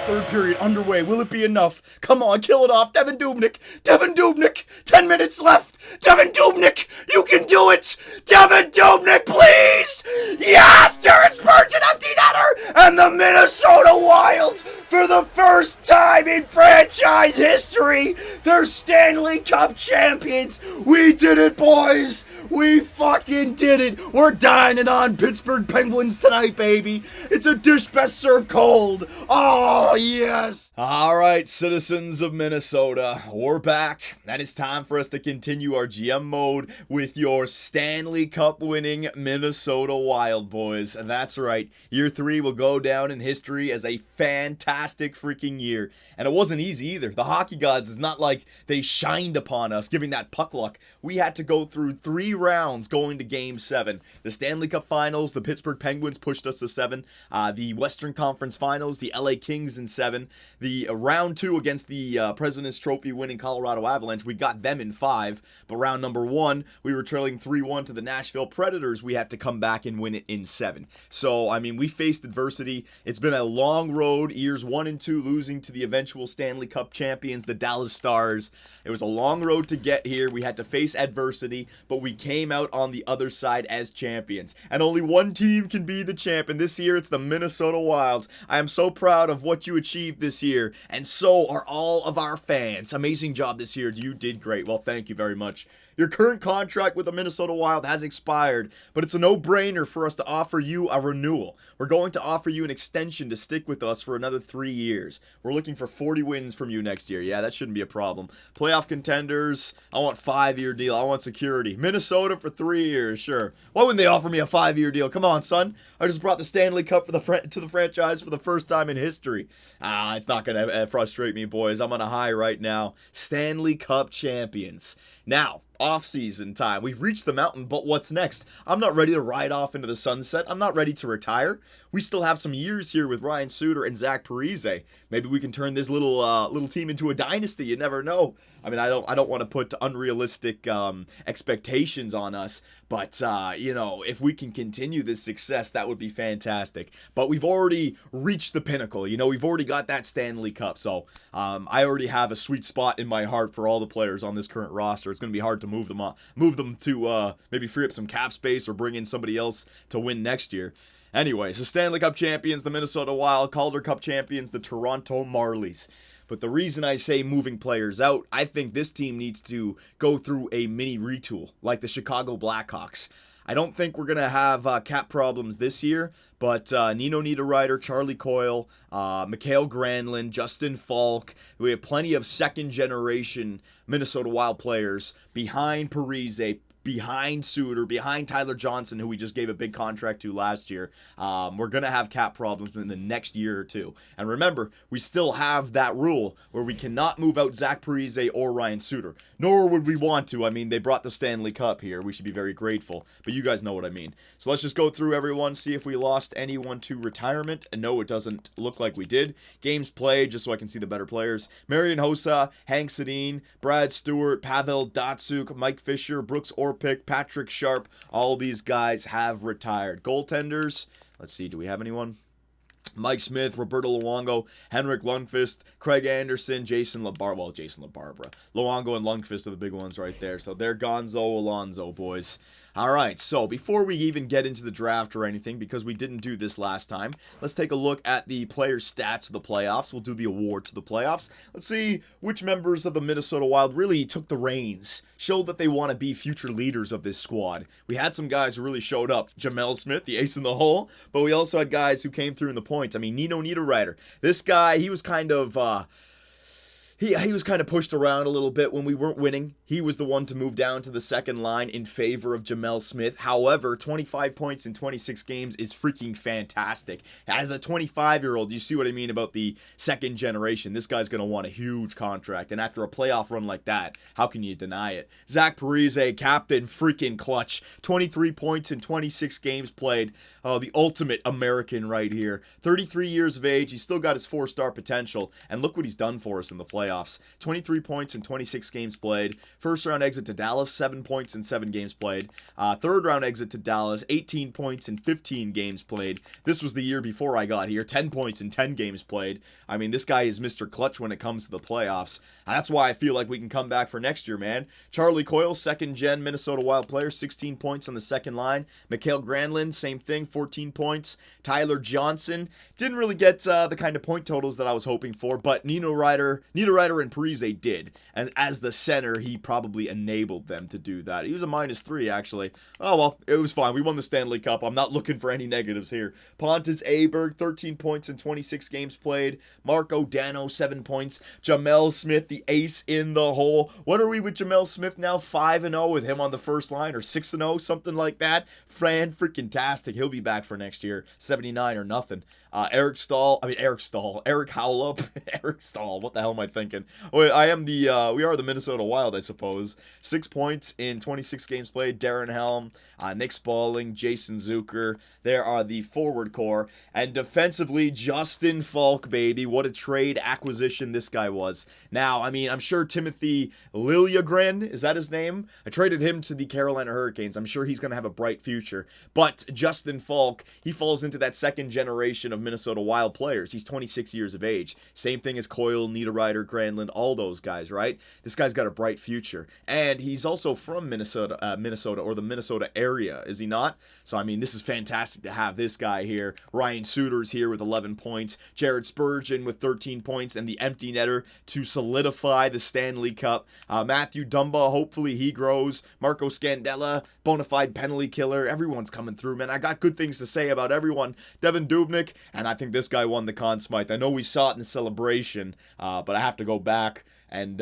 Third period underway. Will it be enough? Come on, kill it off. Devin Dubnyk. Devin Dubnyk. 10 minutes left. Devin Dubnyk. You can do it. Devin Dubnyk, please. Yes, Darren Spurgeon, empty netter. And the Minnesota Wild, for the first time in franchise history, they're Stanley Cup champions. We did it, boys. We fucking did it. We're dining on Pittsburgh Penguins tonight, baby. It's a dish best served cold. Oh, yes. All right, citizens of Minnesota, we're back. And it's time for us to continue our GM mode with your Stanley Cup winning Minnesota Wild, boys. And that's right, year 3 will go down in history as a fantastic freaking year. And it wasn't easy either. The hockey gods, is not like they shined upon us, giving that puck luck. We had to go through 3 rounds going to Game 7. The Stanley Cup Finals, the Pittsburgh Penguins pushed us to 7. The Western Conference Finals, the LA Kings in 7. The round 2 against the President's Trophy winning Colorado Avalanche, we got them in 5. But round number 1, we were trailing 3-1 to the Nashville Predators. We had to come back and win it in 7. So, I mean, we faced adversity. It's been a long road, years 1 and 2, losing to the eventual Stanley Cup champions, the Dallas Stars. It was a long road to get here. We had to face adversity, but we came out on the other side as champions. And only one team can be the champion. This year, it's the Minnesota Wild. I am so proud of what you achieved this year, and so are all of our fans. Amazing job this year. You did great. Well, thank you very much. Your current contract with the Minnesota Wild has expired, but it's a no-brainer for us to offer you a renewal. We're going to offer you an extension to stick with us for another 3 years. We're looking for 40 wins from you next year. Yeah, that shouldn't be a problem. Playoff contenders, I want 5-year deal. I want security. Minnesota for 3 years, sure. Why wouldn't they offer me a 5-year deal? Come on, son. I just brought the Stanley Cup to the franchise for the first time in history. It's not going to frustrate me, boys. I'm on a high right now. Stanley Cup champions. Now, off-season time. We've reached the mountain, but what's next? I'm not ready to ride off into the sunset. I'm not ready to retire. We still have some years here with Ryan Suter and Zach Parise. Maybe we can turn this little team into a dynasty. You never know. I mean, I don't want to put unrealistic expectations on us, but you know, if we can continue this success, that would be fantastic. But we've already reached the pinnacle. You know, we've already got that Stanley Cup, so I already have a sweet spot in my heart for all the players on this current roster. It's going to be hard to move them to maybe free up some cap space or bring in somebody else to win next year. Anyways, the Stanley Cup champions, the Minnesota Wild, Calder Cup champions, the Toronto Marlies. But the reason I say moving players out, I think this team needs to go through a mini retool like the Chicago Blackhawks. I don't think we're going to have cap problems this year, but Nino Niederreiter, Charlie Coyle, Mikhail Granlund, Justin Falk, we have plenty of second-generation Minnesota Wild players behind Parise, behind Suter, behind Tyler Johnson, who we just gave a big contract to last year. We're going to have cap problems in the next year or two. And remember, we still have that rule where we cannot move out Zach Parise or Ryan Suter. Nor would we want to. I mean, they brought the Stanley Cup here. We should be very grateful. But you guys know what I mean. So let's just go through everyone, see if we lost anyone to retirement. And no, it doesn't look like we did. Games played, just so I can see the better players. Marian Hossa, Hank Sedin, Brad Stewart, Pavel Datsyuk, Mike Fisher, Brooks Orpik, Patrick Sharp. All these guys have retired. Goaltenders, let's see, do we have anyone? Mike Smith, Roberto Luongo, Henrik Lundqvist, Craig Anderson, Jason LaBarbera. Luongo and Lundqvist are the big ones right there. So they're Gonzo Alonzo, boys. All right, so before we even get into the draft or anything, because we didn't do this last time, let's take a look at the player stats of the playoffs. We'll do the awards of the playoffs. Let's see which members of the Minnesota Wild really took the reins, showed that they want to be future leaders of this squad. We had some guys who really showed up. Jamel Smith, the ace in the hole, but we also had guys who came through in the points. I mean, Nino Niederreiter. This guy, he was kind of... He was kind of pushed around a little bit when we weren't winning. He was the one to move down to the second line in favor of Jamel Smith. However, 25 points in 26 games is freaking fantastic. As a 25-year-old, you see what I mean about the second generation. This guy's going to want a huge contract. And after a playoff run like that, how can you deny it? Zach Parise, captain, freaking clutch. 23 points in 26 games played. Oh, the ultimate American right here. 33 years of age. He's still got his 4-star potential. And look what he's done for us in the playoffs. 23 points in 26 games played. First round exit to Dallas, 7 points in 7 games played. Third round exit to Dallas, 18 points in 15 games played. This was the year before I got here. 10 points in 10 games played. I mean, this guy is Mr. Clutch when it comes to the playoffs. That's why I feel like we can come back for next year, man. Charlie Coyle, second-gen Minnesota Wild player, 16 points on the second line. Mikael Granlund, same thing, 14 points. Tyler Johnson, didn't really get the kind of point totals that I was hoping for, but Nino Ryder and Parise did. And as the center, he probably enabled them to do that. He was a -3, actually. Oh, well, it was fine. We won the Stanley Cup. I'm not looking for any negatives here. Pontus Aberg, 13 points in 26 games played. Marco Dano, 7 points. Jamel Smith, the ace in the hole. What are we with Jamel Smith now? 5-0 with him on the first line, or 6-0, something like that. Freaking-tastic. He'll be back for next year. 79 or nothing. Eric Howlop. Eric Stahl. What the hell am I thinking? Wait, we are the Minnesota Wild, I suppose. 6 points in 26 games played. Darren Helm, Nick Spaulding, Jason Zucker. There are the forward core. And defensively, Justin Falk, baby. What a trade acquisition this guy was. Now, I mean, I'm sure Timothy Liljegren, is that his name? I traded him to the Carolina Hurricanes. I'm sure he's going to have a bright future. But Justin Falk, he falls into that second generation of Minnesota Wild players. He's 26 years of age. Same thing as Coyle, Niederreiter, Granlund, all those guys, right? This guy's got a bright future. And he's also from Minnesota, or the Minnesota area, is he not? So, I mean, this is fantastic to have this guy here. Ryan Suter's here with 11 points. Jared Spurgeon with 13 points, and the empty netter to solidify the Stanley Cup. Matthew Dumba, hopefully he grows. Marco Scandella, bona fide penalty killer. Everyone's coming through, man. I got good things to say about everyone. Devin Dubnyk, and I think this guy won the Conn Smythe. I know we saw it in the celebration, but I have to go back and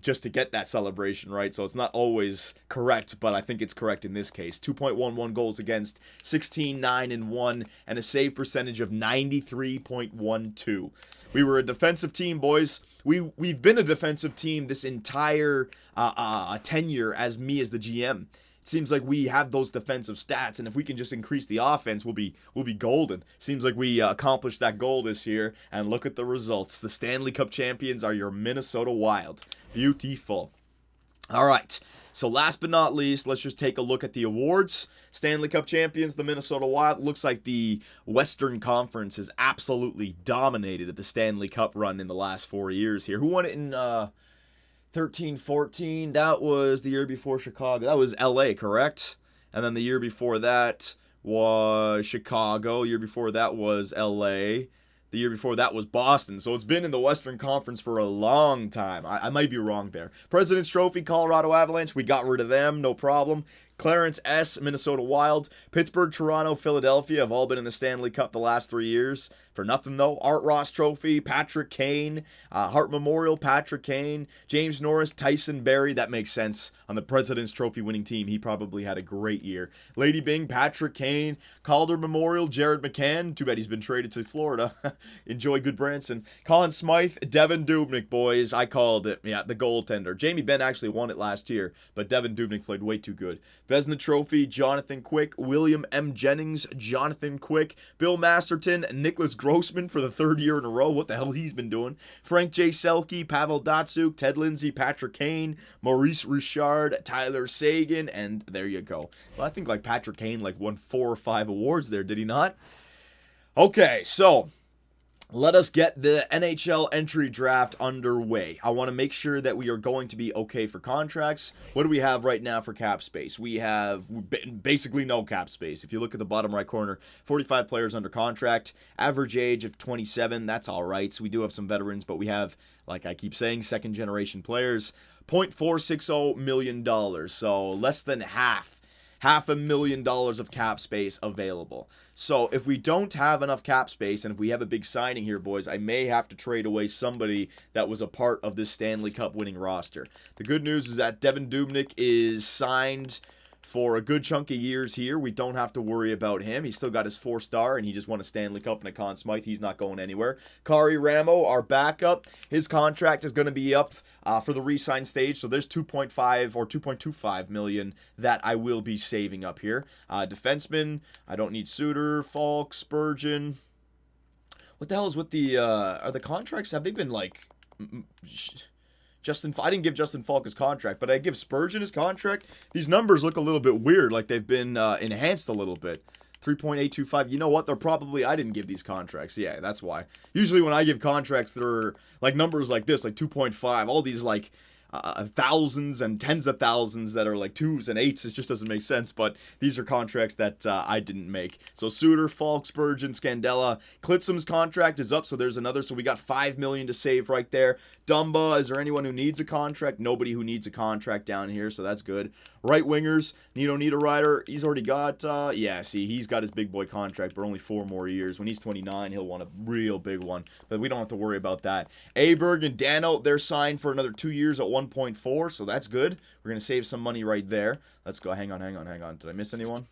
just to get that celebration right. So it's not always correct, but I think it's correct in this case. 2.11 goals against, 16-9-1, and a save percentage of 93.12. We were a defensive team, boys. We've been a defensive team this entire tenure as me as the GM. Seems like we have those defensive stats, and if we can just increase the offense, we'll be golden. Seems like we accomplished that goal this year, and look at the results. The Stanley Cup champions are your Minnesota Wild. Beautiful. All right, so last but not least, let's just take a look at the awards. Stanley Cup champions, the Minnesota Wild. Looks like the Western Conference has absolutely dominated the Stanley Cup run in the last 4 years here. Who won it in 13-14, that was the year before Chicago. That was LA, correct? And then the year before that was Chicago. Year before that was LA. The year before that was Boston. So it's been in the Western Conference for a long time. I might be wrong there. President's Trophy, Colorado Avalanche. We got rid of them, no problem. Clarence S., Minnesota Wild. Pittsburgh, Toronto, Philadelphia have all been in the Stanley Cup the last 3 years. For nothing, though. Art Ross Trophy, Patrick Kane. Hart Memorial, Patrick Kane. James Norris, Tyson Berry. That makes sense. On the President's Trophy winning team, he probably had a great year. Lady Byng, Patrick Kane. Calder Memorial, Jared McCann. Too bad he's been traded to Florida. Enjoy Goodbranson. Conn Smythe, Devin Dubnyk, boys. I called it. Yeah, the goaltender. Jamie Benn actually won it last year, but Devin Dubnyk played way too good. Vezina Trophy, Jonathan Quick. William M. Jennings, Jonathan Quick. Bill Masterton, Nicholas Grossman for the 3rd year in a row. What the hell he's been doing. Frank J. Selke, Pavel Datsyuk, Ted Lindsay, Patrick Kane, Maurice Richard, Tyler Sagan, and there you go. Well, I think like Patrick Kane won 4 or 5 awards there, did he not? Okay, so let us get the NHL entry draft underway. I want to make sure that we are going to be okay for contracts. What do we have right now for cap space? We have basically no cap space. If you look at the bottom right corner, 45 players under contract, average age of 27. That's all right. So we do have some veterans, but we have, like I keep saying, second generation players. $0.460 million, so less than $500,000 of cap space available. So if we don't have enough cap space, and if we have a big signing here, boys, I may have to trade away somebody that was a part of this Stanley Cup winning roster. The good news is that Devin Dubnyk is signed for a good chunk of years here. We don't have to worry about him. He's still got his 4-star, and he just won a Stanley Cup and a Conn Smythe. He's not going anywhere. Kari Ramo, our backup, his contract is going to be up for the re-sign stage, so there's 2.5 or 2.25 million that I will be saving up here. Defenseman, I don't need Suter, Falk, Spurgeon. What the hell is with the are the contracts? Have they been like I didn't give Justin Falk his contract, but I give Spurgeon his contract. These numbers look a little bit weird, like they've been enhanced a little bit. 3.825. You know what? I didn't give these contracts. Yeah, that's why. Usually when I give contracts that are like numbers like this, like 2.5, all these like thousands and tens of thousands that are like 2s and 8s, it just doesn't make sense. But these are contracts that I didn't make. So Suter, Falk, Spurgeon, Scandella, Klitzum's contract is up, so there's another. So we got $5 million to save right there. Dumba, is there anyone who needs a contract? Nobody who needs a contract down here, so that's good. Right wingers, Niederreiter, he's already got, yeah, see, he's got his big boy contract, but only 4 more years. When he's 29, he'll want a real big one, but we don't have to worry about that. Aberg and Dano, they're signed for another 2 years at 1.4, so that's good. We're going to save some money right there. Let's go, hang on. Did I miss anyone?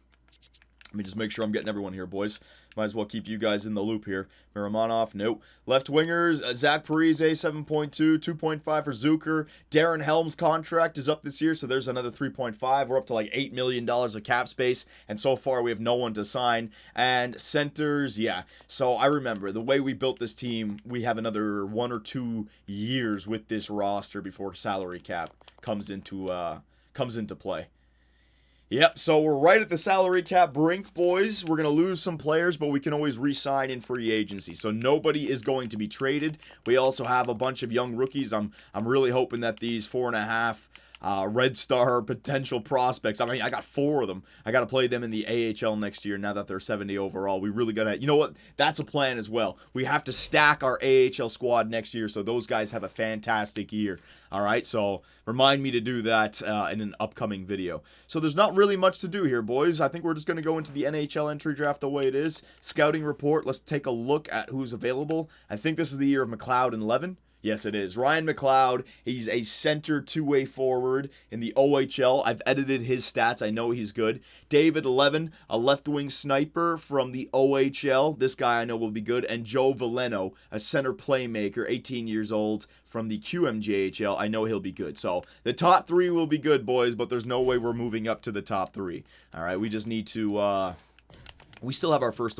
Let me just make sure I'm getting everyone here, boys. Might as well keep you guys in the loop here. Miramonov, nope. Left wingers, Zach Parise, 7.2, 2.5 for Zucker. Darren Helm's contract is up this year, so there's another 3.5. We're up to like $8 million of cap space, and so far we have no one to sign. And centers, yeah. So I remember, the way we built this team, we have another 1 or 2 years with this roster before salary cap comes into play. Yep, so we're right at the salary cap brink, boys. We're going to lose some players, but we can always re-sign in free agency. So nobody is going to be traded. We also have a bunch of young rookies. I'm really hoping that these 4.5 Red Star potential prospects, I mean, I got 4 of them. I got to play them in the AHL next year now that they're 70 overall. We really got to, you know what? That's a plan as well. We have to stack our AHL squad next year so those guys have a fantastic year. All right, so remind me to do that in an upcoming video. So there's not really much to do here, boys. I think we're just going to go into the NHL entry draft the way it is. Scouting report, let's take a look at who's available. I think this is the year of McLeod and Levin. Yes, it is. Ryan McLeod, he's a center two-way forward in the OHL. I've edited his stats. I know he's good. David Levin, a left-wing sniper from the OHL. This guy I know will be good. And Joe Veleno, a center playmaker, 18 years old, from the QMJHL. I know he'll be good. So the top 3 will be good, boys, but there's no way we're moving up to the top 3. All right, we just need to... we still have our first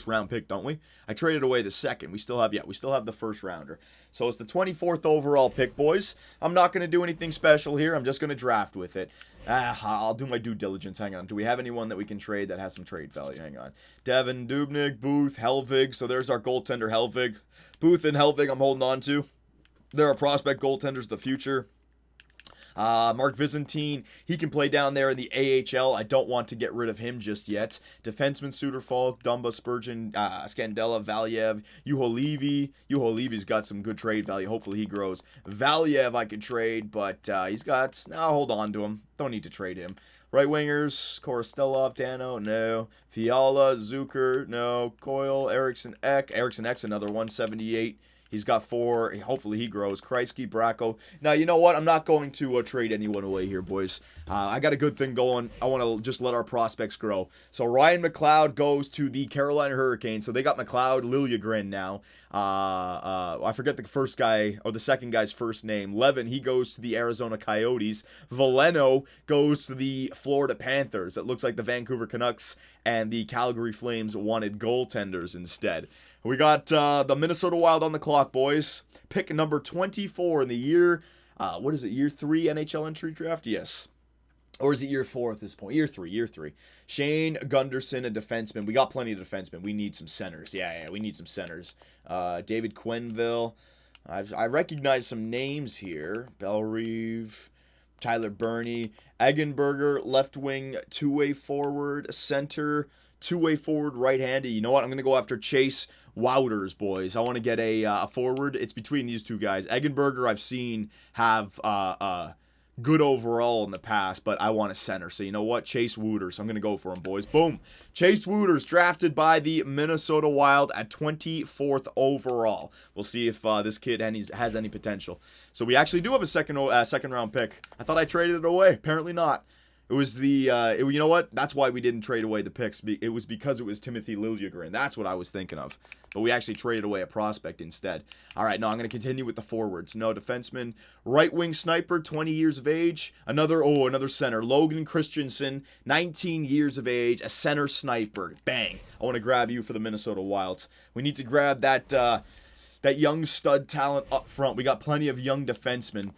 round pick, don't we? I traded away the second. We still have the first rounder. So it's the 24th overall pick, boys. I'm not going to do anything special here. I'm just going to draft with it. I'll do my due diligence. Hang on. Do we have anyone that we can trade that has some trade value? Hang on. Devin, Dubnyk, Booth, Helvig. So there's our goaltender, Helvig. Booth and Helvig I'm holding on to. They're our prospect goaltenders of the future. Mark Vizentine, he can play down there in the AHL. I don't want to get rid of him just yet. Defenseman, Suter, Falk, Dumba, Spurgeon, Scandella, Valiev, Yuho Levy's got some good trade value. Hopefully he grows. Valiev I could trade, but he's got... Now hold on to him. Don't need to trade him. Right wingers, Korostelov, Dano, no. Fiala, Zucker, no. Coyle, Eriksson Ek. Eriksson Ek's another 178. He's got 4. Hopefully he grows. Kreisky, Bracco. Now, you know what? I'm not going to trade anyone away here, boys. I got a good thing going. I want to just let our prospects grow. So Ryan McLeod goes to the Carolina Hurricanes. So they got McLeod, Liljegren now. I forget the first guy or the second guy's first name. Levin, he goes to the Arizona Coyotes. Veleno goes to the Florida Panthers. It looks like the Vancouver Canucks and the Calgary Flames wanted goaltenders instead. We got the Minnesota Wild on the clock, boys. Pick number 24 in the year, what is it, year 3 NHL entry draft? Yes. Or is it year 4 at this point? Year 3. Shane Gunderson, a defenseman. We got plenty of defensemen. We need some centers. Yeah, we need some centers. David Quenneville. I recognize some names here. Bellerive, Tyler Burney, Eggenberger, left wing, two-way forward, center, two-way forward, right-handed. You know what? I'm going to go after Chase Wouters, boys. I want to get a forward. It's between these two guys. Eggenberger I've seen have good overall in the past, but I want a center. So you know what? Chase Wouters. I'm going to go for him, boys. Boom. Chase Wouters drafted by the Minnesota Wild at 24th overall. We'll see if this kid has any potential. So we actually do have a second round pick. I thought I traded it away. Apparently not. It was the, you know what? That's why we didn't trade away the picks. It was because it was Timothy Liljegren. That's what I was thinking of. But we actually traded away a prospect instead. All right, no, I'm going to continue with the forwards. No, defenseman, right-wing sniper, 20 years of age. Another center, Logan Christensen, 19 years of age, a center sniper. Bang. I want to grab you for the Minnesota Wilds. We need to grab that young stud talent up front. We got plenty of young defensemen.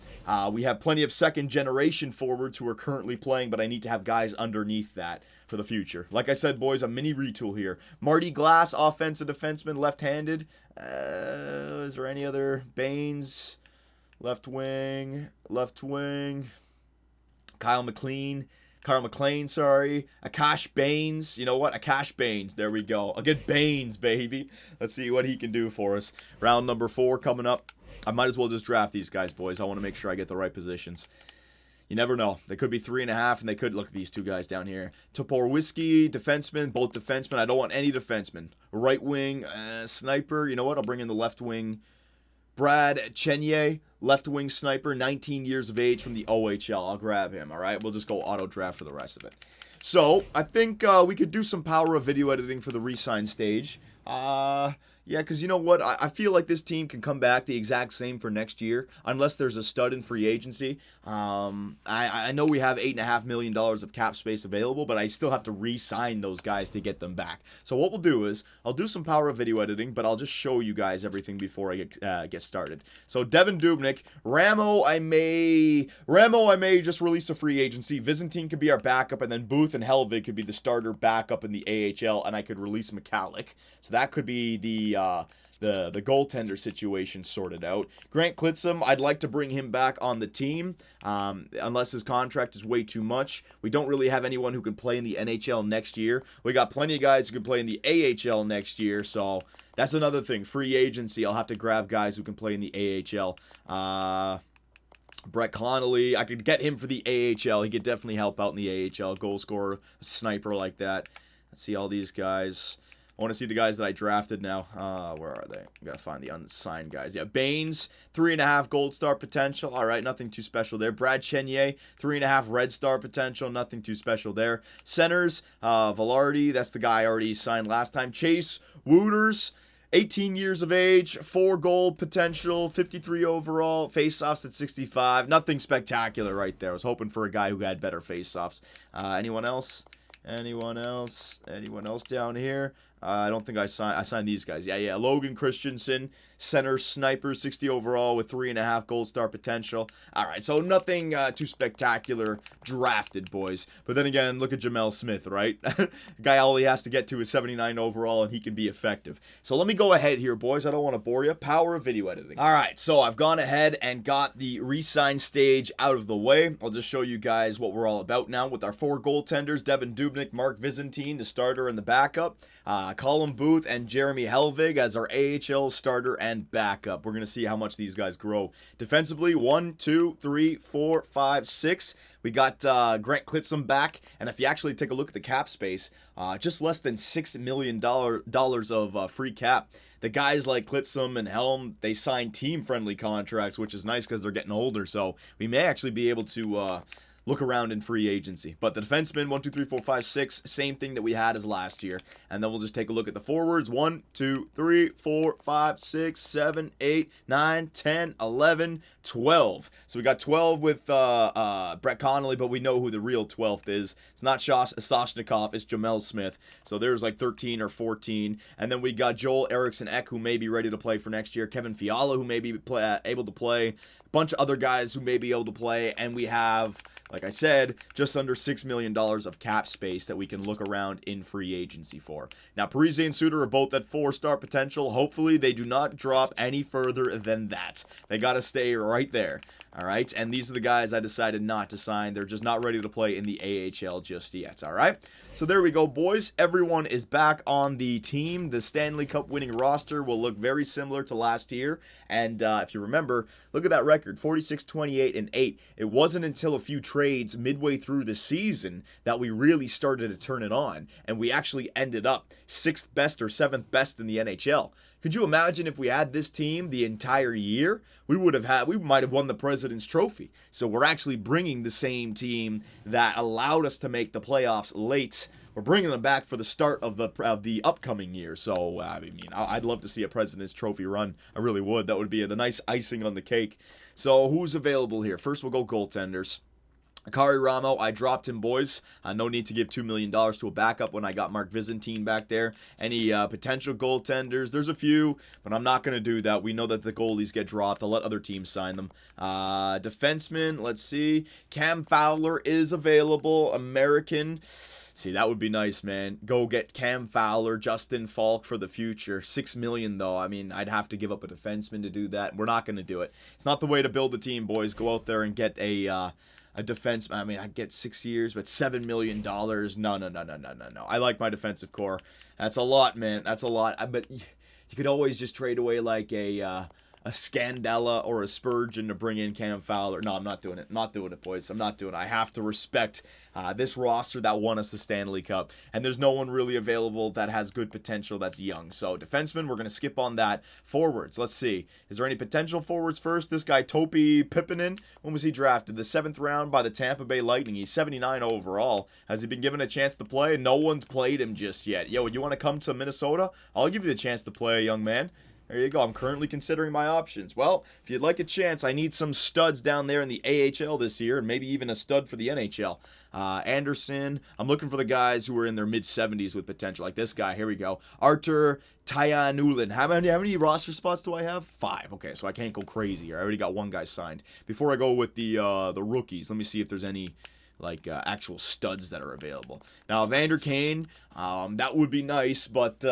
We have plenty of second-generation forwards who are currently playing, but I need to have guys underneath that for the future. Like I said, boys, a mini retool here. Marty Glass, offensive defenseman, left-handed. Is there any other? Baines, left wing. Kyle McLean, sorry. Akash Baines. You know what? Akash Baines. There we go. I'll get Baines, baby. Let's see what he can do for us. Round number 4 coming up. I might as well just draft these guys, boys. I want to make sure I get the right positions. You never know. They could be 3.5, and they could look at these two guys down here. Toporowski, defenseman, both defensemen. I don't want any defensemen. Right wing, sniper. You know what? I'll bring in the left wing. Brad Chenye, left wing sniper, 19 years of age from the OHL. I'll grab him, all right? We'll just go auto draft for the rest of it. So, I think we could do some power of video editing for the re-sign stage. Yeah, because you know what? I feel like this team can come back the exact same for next year, unless there's a stud in free agency. I know we have $8.5 million of cap space available, but I still have to re-sign those guys to get them back. So what we'll do is, I'll do some power of video editing, but I'll just show you guys everything before I get started. So Devan Dubnyk, Ramo, I may just release a free agency. Vizantine could be our backup, and then Booth and Helvig could be the starter backup in the AHL, and I could release Mikalik. So that could be the goaltender situation sorted out. Grant Klitzum, I'd like to bring him back on the team, unless his contract is way too much. We don't really have anyone who can play in the NHL next year. We got plenty of guys who can play in the AHL next year, so that's another thing. Free agency, I'll have to grab guys who can play in the AHL. Brett Connolly, I could get him for the AHL. He could definitely help out in the AHL. Goal scorer, a sniper like that. Let's see all these guys. I want to see the guys that I drafted now. Where are they? Gotta find the unsigned guys. Yeah, Baines, 3.5 gold star potential. All right, nothing too special there. Brad Chenye, 3.5 red star potential. Nothing too special there. Centers, Velarde, that's the guy I already signed last time. Chase Wooters, 18 years of age, 4 gold potential, 53 overall, face-offs at 65. Nothing spectacular right there. I was hoping for a guy who had better face-offs. Anyone else? Anyone else down here? I don't think I signed these guys. Yeah. Logan Christensen, center sniper, 60 overall with 3.5 gold star potential. All right, so nothing too spectacular drafted, boys. But then again, look at Jamel Smith, right? Guy, all he has to get to is 79 overall, and he can be effective. So let me go ahead here, boys. I don't want to bore you. Power of video editing. All right, so I've gone ahead and got the re-sign stage out of the way. I'll just show you guys what we're all about now with our 4 goaltenders, Devan Dubnyk, Mark Vizantine, the starter and the backup. Colin Booth and Jeremy Helvig as our AHL starter and backup. We're going to see how much these guys grow. Defensively, 1, 2, 3, 4, 5, 6. We got Grant Klitzum back, and if you actually take a look at the cap space, just less than $6 million of free cap. The guys like Klitzum and Helm, they signed team-friendly contracts, which is nice because they're getting older, so we may actually be able to look around in free agency. But the defensemen, 1, 2, 3, 4, 5, 6, same thing that we had as last year. And then we'll just take a look at the forwards. 1, 2, 3, 4, 5, 6, 7, 8, 9, 10, 11, 12. So we got 12 with Brett Connolly, but we know who the real 12th is. It's not Soshnikov, it's Jamel Smith. So there's like 13 or 14. And then we got Joel Eriksson-Ek, who may be ready to play for next year. Kevin Fiala, who may be able to play. A bunch of other guys who may be able to play. And we have, like I said, just under $6 million of cap space that we can look around in free agency for. Now, Parise and Suter are both at 4-star potential. Hopefully, they do not drop any further than that. They got to stay right there. All right, and these are the guys I decided not to sign. They're just not ready to play in the AHL just yet, all right? So there we go, boys. Everyone is back on the team. The Stanley Cup winning roster will look very similar to last year. And if you remember, look at that record, 46, 28, and 8. It wasn't until a few trades midway through the season that we really started to turn it on. And we actually ended up 6th best or 7th best in the NHL. Could you imagine if we had this team the entire year? We might have won the President President's Trophy. So we're actually bringing the same team that allowed us to make the playoffs late. We're bringing them back for the start of the upcoming year. So, I mean, I'd love to see a President's Trophy run. I really would. That would be the nice icing on the cake. So, who's available here? First, we'll go goaltenders. Akari Ramo, I dropped him, boys. No need to give $2 million to a backup when I got Mark Visentin back there. Any potential goaltenders? There's a few, but I'm not going to do that. We know that the goalies get dropped. I'll let other teams sign them. Defenseman, let's see. Cam Fowler is available. American. See, that would be nice, man. Go get Cam Fowler, Justin Falk for the future. $6 million, though. I mean, I'd have to give up a defenseman to do that. We're not going to do it. It's not the way to build a team, boys. Go out there and get a defense. I mean, I get 6 years, but $7 million. No. I like my defensive core. That's a lot, man. That's a lot. But you could always just trade away like a Scandella or a Spurgeon to bring in Cam Fowler. No, I'm not doing it. I'm not doing it, boys. I'm not doing it. I have to respect this roster that won us the Stanley Cup. And there's no one really available that has good potential that's young. So defenseman, we're going to skip on that. Forwards, let's see. Is there any potential forwards first? This guy, Topi Pipinen, when was he drafted? The 7th round by the Tampa Bay Lightning. He's 79 overall. Has he been given a chance to play? No one's played him just yet. Yo, you want to come to Minnesota? I'll give you the chance to play, young man. There you go. I'm currently considering my options. Well, if you'd like a chance, I need some studs down there in the AHL this year, and maybe even a stud for the NHL. Anderson. I'm looking for the guys who are in their mid-70s with potential, like this guy. Here we go. Artur Tayanulin. How many roster spots do I have? 5. Okay, so I can't go crazy here. I already got one guy signed. Before I go with the rookies, let me see if there's any actual studs that are available. Now, Vander Kane, that would be nice, but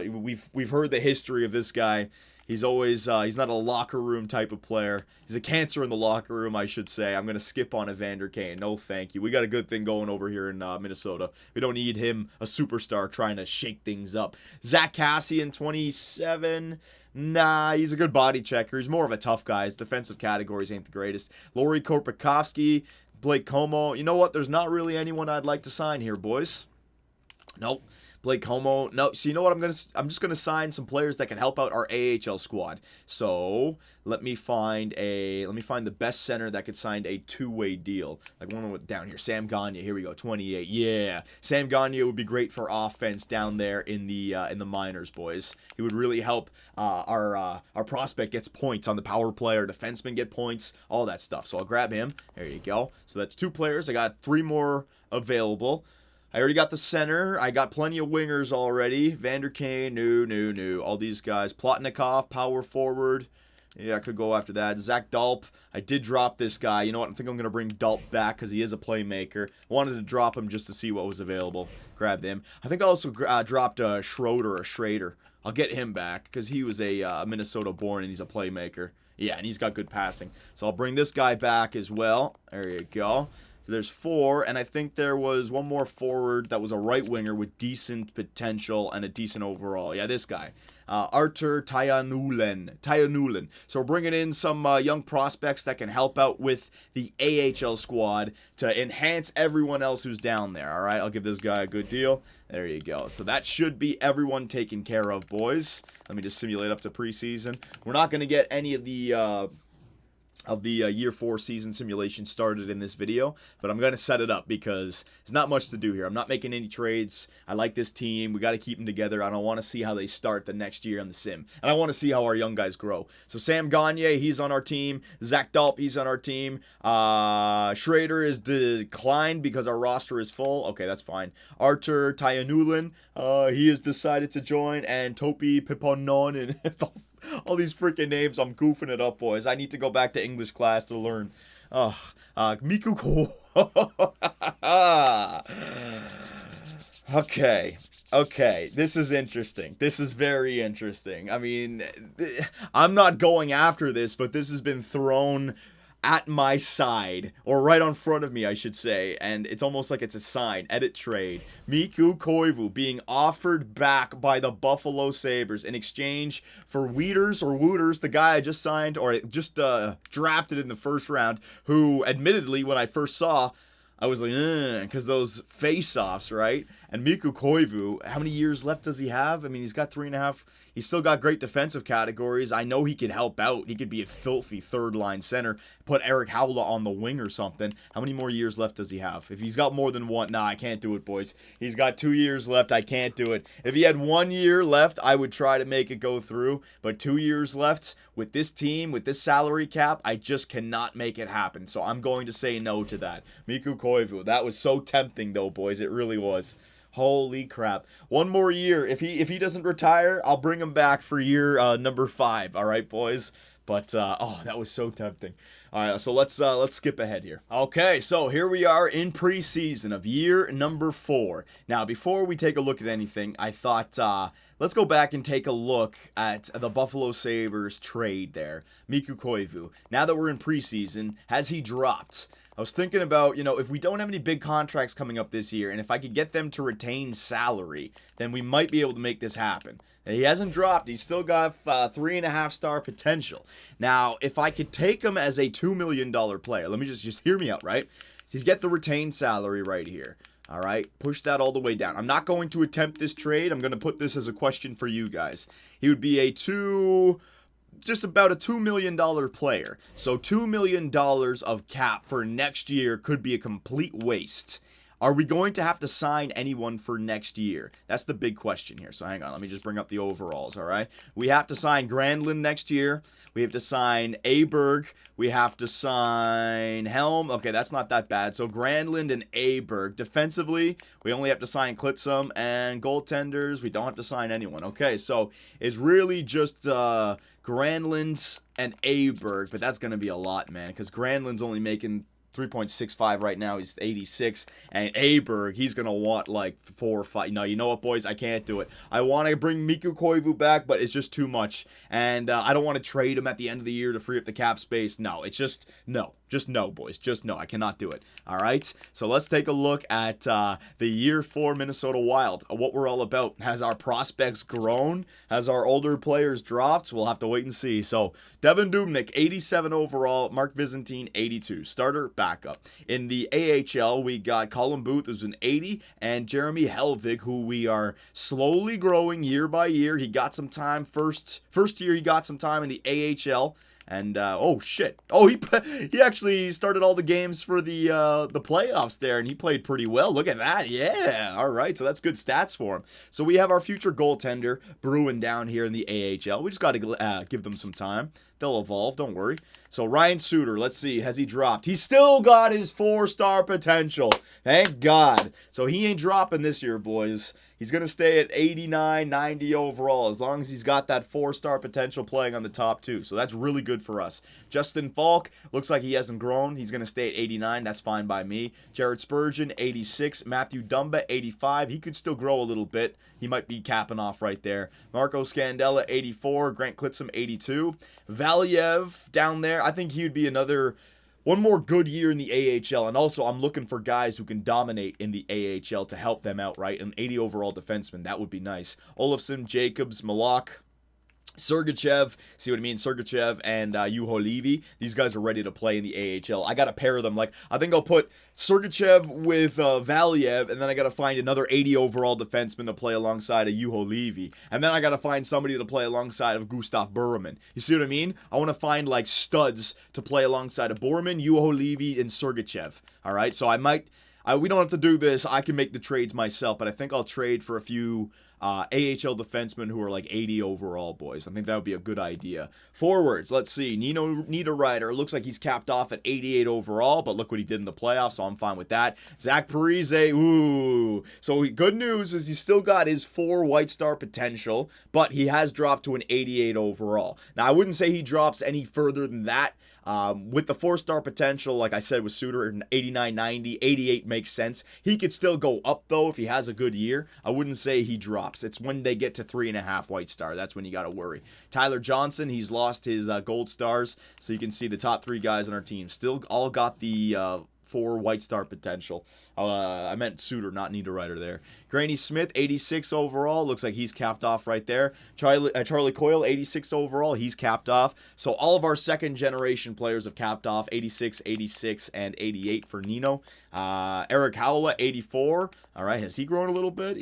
we've heard the history of this guy. He's always he's not a locker room type of player. He's a cancer in the locker room, I should say. I'm gonna skip on Evander Kane. No, thank you. We got a good thing going over here in Minnesota. We don't need him, a superstar, trying to shake things up. Zach Cassian, 27. Nah, he's a good body checker. He's more of a tough guy. His defensive categories ain't the greatest. Lori Korpakowski, Blake Como. You know what? There's not really anyone I'd like to sign here, boys. Nope. Blake Como. No. So you know what? I'm just gonna sign some players that can help out our AHL squad. So let me find the best center that could sign a 2-way deal. Like one down here. Sam Gagne. Here we go. 28. Yeah. Sam Gagne would be great for offense down there in the minors, boys. He would really help our prospect gets points on the power play. Our defenseman get points. All that stuff. So I'll grab him. There you go. So that's 2 players. I got 3 more available. I already got the center. I got plenty of wingers already. Vander Kane, no. All these guys. Plotnikov, power forward. Yeah, I could go after that. Zach Dalp. I did drop this guy. You know what? I think I'm going to bring Dalp back because he is a playmaker. I wanted to drop him just to see what was available. Grabbed him. I think I also dropped Schrader. I'll get him back because he was a Minnesota born and he's a playmaker. Yeah, and he's got good passing. So I'll bring this guy back as well. There you go. There's 4, and I think there was one more forward that was a right winger with decent potential and a decent overall. Yeah, this guy. Artur Tayanulin. So we're bringing in some young prospects that can help out with the AHL squad to enhance everyone else who's down there. All right, I'll give this guy a good deal. There you go. So that should be everyone taken care of, boys. Let me just simulate up to preseason. We're not going to get any of the year 4 season simulation started in this video, but I'm going to set it up because there's not much to do here. I'm not making any trades. I like this team. We got to keep them together. I don't want to see how they start the next year on the sim, and I want to see how our young guys grow. So Sam Gagne, he's on our team. Zach Dalp, he's on our team. Schrader is declined because our roster is full. Okay, that's fine. Artur Tayanulin, he has decided to join, and Topi Piponon and all these freaking names. I'm goofing it up, boys. I need to go back to English class to learn. Miku Ko. Okay. This is interesting. This is very interesting. I mean, I'm not going after this, but this has been thrown at my side, or right on front of me, I should say, and it's almost like it's a sign. Edit trade. Miku Koivu being offered back by the Buffalo Sabres in exchange for Wooters, the guy I just signed, or just drafted in the first round, who, admittedly, when I first saw, I was like, because those face-offs, right? And Mikko Koivu, how many years left does he have? I mean, he's got 3.5. He's still got great defensive categories. I know he could help out. He could be a filthy third-line center. Put Eric Howla on the wing or something. How many more years left does he have? If he's got more than one, nah, I can't do it, boys. He's got 2 years left. I can't do it. If he had 1 year left, I would try to make it go through. But 2 years left with this team, with this salary cap, I just cannot make it happen. So I'm going to say no to that. Mikko Koivu. That was so tempting, though, boys. It really was. Holy crap. 1 more year. If he doesn't retire, I'll bring him back for year number 5. All right, boys? But, oh, that was so tempting. All right, so let's skip ahead here. Okay, so here we are in preseason of year number 4. Now, before we take a look at anything, I thought, let's go back and take a look at the Buffalo Sabres trade there. Mikko Koivu. Now that we're in preseason, has he dropped? I was thinking about, if we don't have any big contracts coming up this year, and if I could get them to retain salary, then we might be able to make this happen. He hasn't dropped. He's still got 3.5-star potential. Now, if I could take him as a $2 million player, let me just hear me out, right? To get the retained salary right here. All right, push that all the way down. I'm not going to attempt this trade. I'm going to put this as a question for you guys. He would be just about a $2 million player. So $2 million of cap for next year could be a complete waste. Are we going to have to sign anyone for next year? That's the big question here. So hang on, let me just bring up the overalls, all right? We have to sign Granlund next year. We have to sign Aberg. We have to sign Helm. Okay, that's not that bad. So Granlund and Aberg. Defensively, we only have to sign Klitzum. And goaltenders, we don't have to sign anyone. Okay, so it's really just Granlund and Aberg. But that's going to be a lot, man, because Granlund's only making 3.65 right now. He's 86. And Aberg, he's going to want like 4 or 5. No, you know what, boys? I can't do it. I want to bring Mikko Koivu back, but it's just too much. And I don't want to trade him at the end of the year to free up the cap space. No, it's just no. Just no, boys. Just no. I cannot do it. All right? So let's take a look at the year 4 Minnesota Wild. What we're all about. Has our prospects grown? Has our older players dropped? We'll have to wait and see. So Devin Dubnyk, 87 overall. Mark Byzantine, 82. Starter, backup. In the AHL, we got Colin Booth, who's an 80, and Jeremy Helvig, who we are slowly growing year by year. He got some time. First year, he got some time in the AHL. And, oh, shit. Oh, he actually started all the games for the playoffs there, and he played pretty well. Look at that. Yeah. All right. So that's good stats for him. So we have our future goaltender brewing down here in the AHL. We just got to give them some time. They'll evolve. Don't worry. So Ryan Suter, let's see. Has he dropped? He's still got his 4-star potential. Thank God. So he ain't dropping this year, boys. He's going to stay at 89, 90 overall as long as he's got that 4-star potential playing on the top 2. So that's really good for us. Justin Falk, looks like he hasn't grown. He's going to stay at 89. That's fine by me. Jared Spurgeon, 86. Matthew Dumba, 85. He could still grow a little bit. He might be capping off right there. Marco Scandella, 84. Grant Klitzum, 82. Valiev down there. I think he would be one more good year in the AHL. And also, I'm looking for guys who can dominate in the AHL to help them out, right? An 80 overall defenseman. That would be nice. Olofsson, Jacobs, Malak, Sergachev, see what I mean? Sergachev and Juho Levi. These guys are ready to play in the AHL. I got to pair them. Like, I think I'll put Sergachev with Valiev, and then I got to find another 80 overall defenseman to play alongside of Juho Levi. And then I got to find somebody to play alongside of Gustav Berman. You see what I mean? I want to find, like, studs to play alongside of Berman, Juho Levi, and Sergachev. All right? So we don't have to do this. I can make the trades myself, but I think I'll trade for a few AHL defensemen who are like 80 overall, boys. I think that would be a good idea. Forwards, let's see. Nino Niederreiter looks like he's capped off at 88 overall, but look what he did in the playoffs, so I'm fine with that. Zach Parise, ooh. So good news is he's still got his 4 White Star potential, but he has dropped to an 88 overall. Now, I wouldn't say he drops any further than that. With the 4-star potential, like I said, with Suter, 89, 90, 88 makes sense. He could still go up, though, if he has a good year. I wouldn't say he drops. It's when they get to 3.5 White Star. That's when you got to worry. Tyler Johnson, he's lost his gold stars, so you can see the top 3 guys on our team still all got the 4 White Star potential. I meant Suter, not Niederreiter there. Granny Smith, 86 overall. Looks like he's capped off right there. Charlie Coyle, 86 overall. He's capped off. So all of our second-generation players have capped off. 86, 86, and 88 for Nino. Eric Howla, 84. All right, has he grown a little bit?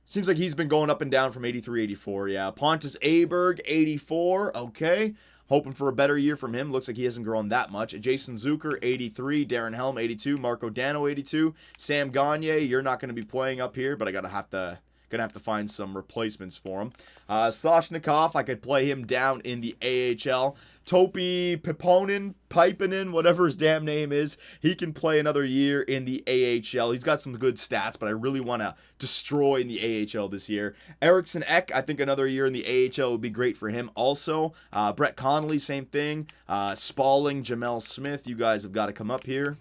Seems like he's been going up and down from 83, 84. Yeah, Pontus Aberg, 84. Okay. Hoping for a better year from him. Looks like he hasn't grown that much. Jason Zucker, 83. Darren Helm, 82. Marco Dano, 82. Sam Gagne, you're not going to be playing up here, but I gonna have to find some replacements for him. Soshnikov, I could play him down in the AHL. Topi Pipinen, whatever his damn name is, he can play another year in the AHL. He's got some good stats, but I really want to destroy in the AHL this year. Eriksson Ek, I think another year in the AHL would be great for him also. Brett Connolly, same thing. Spalling, Jamel Smith, you guys have got to come up here.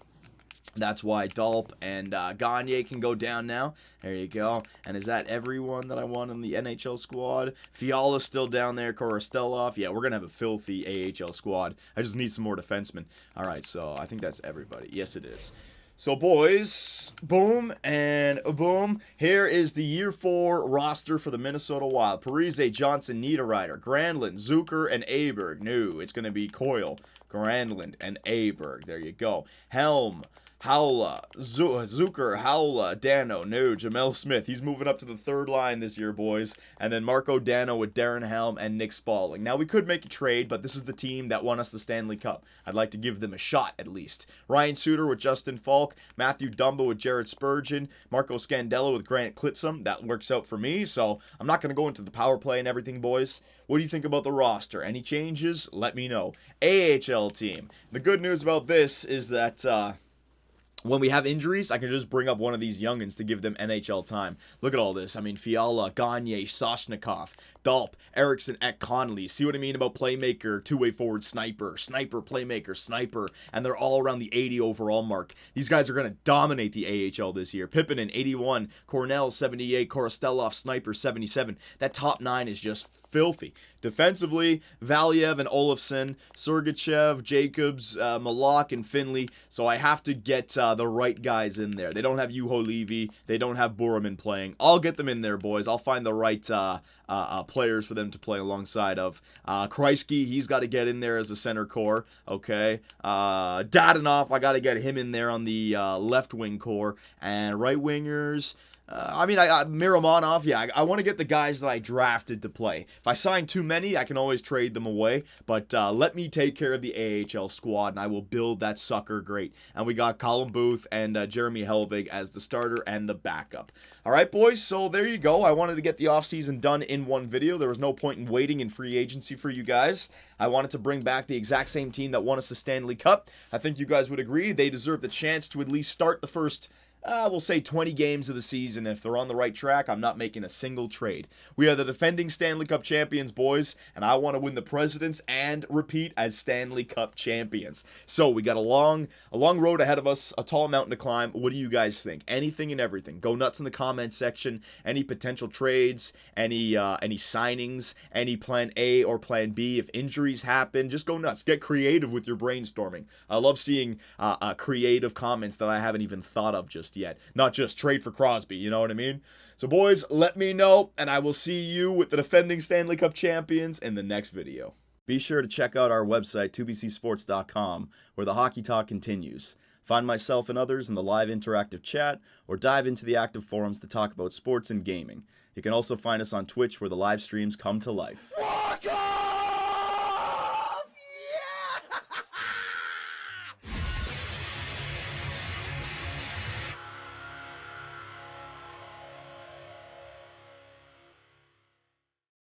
That's why Dolp and Gagne can go down now. There you go. And is that everyone that I want in the NHL squad? Fiala's still down there. Korostelov. Yeah, we're going to have a filthy AHL squad. I just need some more defensemen. All right, so I think that's everybody. Yes, it is. So, boys, boom and boom. Here is the Year 4 roster for the Minnesota Wild. Parise, Johnson, Niederreiter, Granlund, Zucker, and Aberg. No, it's going to be Coyle, Granlund, and Aberg. There you go. Helm, Howla, Zucker, Howla, Dano, no, Jamel Smith. He's moving up to the 3rd line this year, boys. And then Marco Dano with Darren Helm and Nick Spalling. Now, we could make a trade, but this is the team that won us the Stanley Cup. I'd like to give them a shot, at least. Ryan Suter with Justin Falk, Matthew Dumba with Jared Spurgeon, Marco Scandella with Grant Klitzum. That works out for me, so I'm not going to go into the power play and everything, boys. What do you think about the roster? Any changes? Let me know. AHL team. The good news about this is that when we have injuries, I can just bring up one of these youngins to give them NHL time. Look at all this. I mean, Fiala, Gagne, Soshnikov, Dolp, Eriksson, Ek, Connolly. See what I mean about playmaker, two-way forward, sniper, playmaker, sniper, and they're all around the 80 overall mark. These guys are going to dominate the AHL this year. Pippinen, 81, Cornell, 78, Korostelov, sniper, 77. That top 9 is just filthy. Defensively, Valiev and Olofsson, Sergachev, Jacobs, Malak, and Finley. So I have to get the right guys in there. They don't have Juho Levy. They don't have Buraman playing. I'll get them in there, boys. I'll find the right players for them to play alongside of. Kreisky, he's got to get in there as a center core. Okay. Dadonov, I got to get him in there on the left wing core. And right wingers, Miromanov, yeah, I want to get the guys that I drafted to play. If I sign too many, I can always trade them away, but let me take care of the AHL squad, and I will build that sucker great. And we got Colin Booth and Jeremy Helvig as the starter and the backup. All right, boys, so there you go. I wanted to get the offseason done in one video. There was no point in waiting in free agency for you guys. I wanted to bring back the exact same team that won us the Stanley Cup. I think you guys would agree. They deserve the chance to at least start the first we'll say 20 games of the season. If they're on the right track, I'm not making a single trade. We are the defending Stanley Cup champions, boys, and I want to win the Presidents and repeat as Stanley Cup champions. So we got a long road ahead of us, a tall mountain to climb. What do you guys think? Anything and everything. Go nuts in the comment section. Any potential trades, any signings, any plan A or plan B. If injuries happen, just go nuts. Get creative with your brainstorming. I love seeing creative comments that I haven't even thought of just yet. Not just trade for Crosby, you know what I mean? So boys, let me know, and I will see you with the defending Stanley Cup champions in the next video. Be sure to check out our website, 2bcsports.com, where the hockey talk continues. Find myself and others in the live interactive chat, or dive into the active forums to talk about sports and gaming. You can also find us on Twitch, where the live streams come to life.